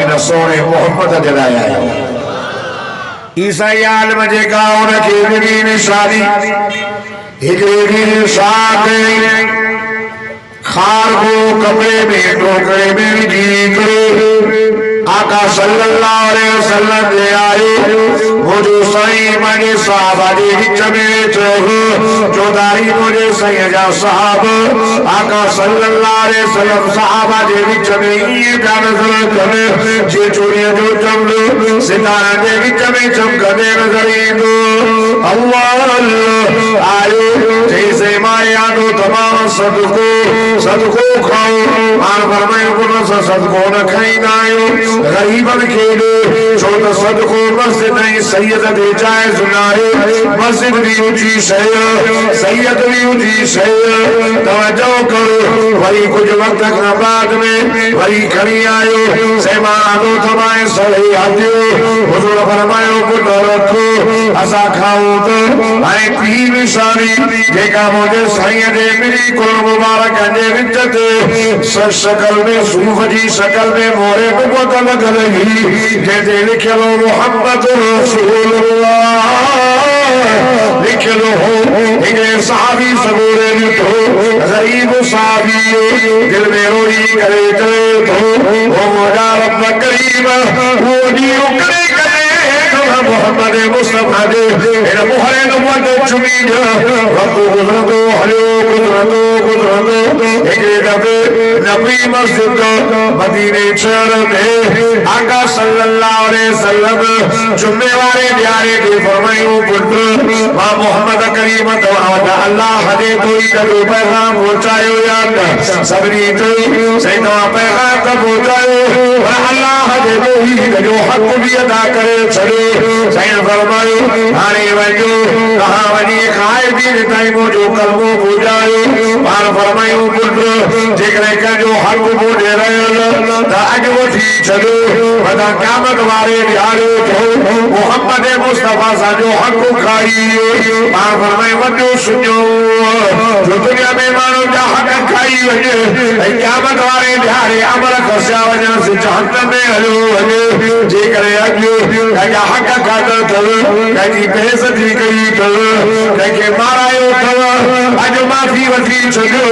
इन सोने मोहम्मद जलाया ईसाई आलम जेका उनखे ॾिनी निशानी हिकिड़ी निशानी खार को कपड़े में टोकरे में विझी करे आका सल्लल्लाहु अलैहि वसल्लम ले आयो मुझे सही मने साहबा जे विच में चौधारी मुझे सही जा साहब आका सल्लल्लाहु अलैहि वसल्लम साहबा जे विच में ये नजर करे जे चोरी जो चमड़ो सितारा जे विच में चमकदे नजर ईंदो अल्लाह आयो जैसे माया दो तमाम सदको सदको खाओ आन फरमायो कुन सदको न खाईंदा आयो गरीबन के छो तो सदको मस्जिद नहीं सैयद दे जायज नाहे मस्जिद भी ऊंची शय सैयद भी ऊंची शय तवज्जो करो वही कुछ वक्त खां बाद में वही खड़ी आयो सेमानो तमाए सही आदियो हुजूर फरमायो पुट रखो असा खाओ तो आए पी निशानी जेका मुझे सही दे मेरी कुल मुबारक जे विच ते शकल में सूफ जी शकल में मोरे पे बोतल लगी जैसे लिखे लो मोहम्मद रसूलुल्लाह लिखे लो हो एक सहाबी सबूरे लिखो गरीब सहाबी दिल में रोई करे करे तो वो मोजा रब करीम वो दियो करे करे मोहम्मद मुस्तफा दे मेरा मोहरे नबुवत चुमी रब गुजरतो हलो गुजरतो एक दफे नबी मस्जिद मदीने शहर में आका सल्लल्लाहु अलैहि वसल्लम जुम्मे वाले प्यारे के फरमायो पुत्र मां मोहम्मद करीम तो अल्लाह दे कोई करो पैगाम पहुंचायो यार सबरी तो सैदा पैगाम का पहुंचायो अल्लाह दे कोई जो हक भी अदा करे चलो सैन फरमायो हाने वजो कहां वनी खाए भी ताई जो कलमो पूजायो मां फरमायो पुत्र जेकरे का जो हक पूजे रहे ता अज वठी चलो वदा क़यामत वाले ॾियारो तो मोहम्मद मुस्तफा सा जो हक खाई मां फरमायो वजो सुñो जो दुनिया में मानो जा हक खाई वजे क़यामत वाले ॾियारे अमल खसा वजन से जहन्नम में हलो वजे जेकरे अज या हक खादो तो कई बेइज्जती कई तो के मारायो तो अज माफी वठी चलो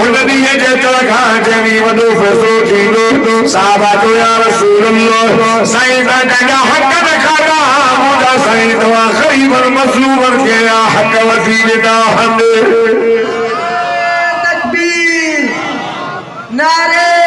उन दी जे तलखा जमी वडो फैसलो थींदो साहबा जो या रसूल अल्लाह साईं जा हक न खादा मुदा साईं तवा गरीब मजलूम के या हक वठी दा हम तकबीर नारे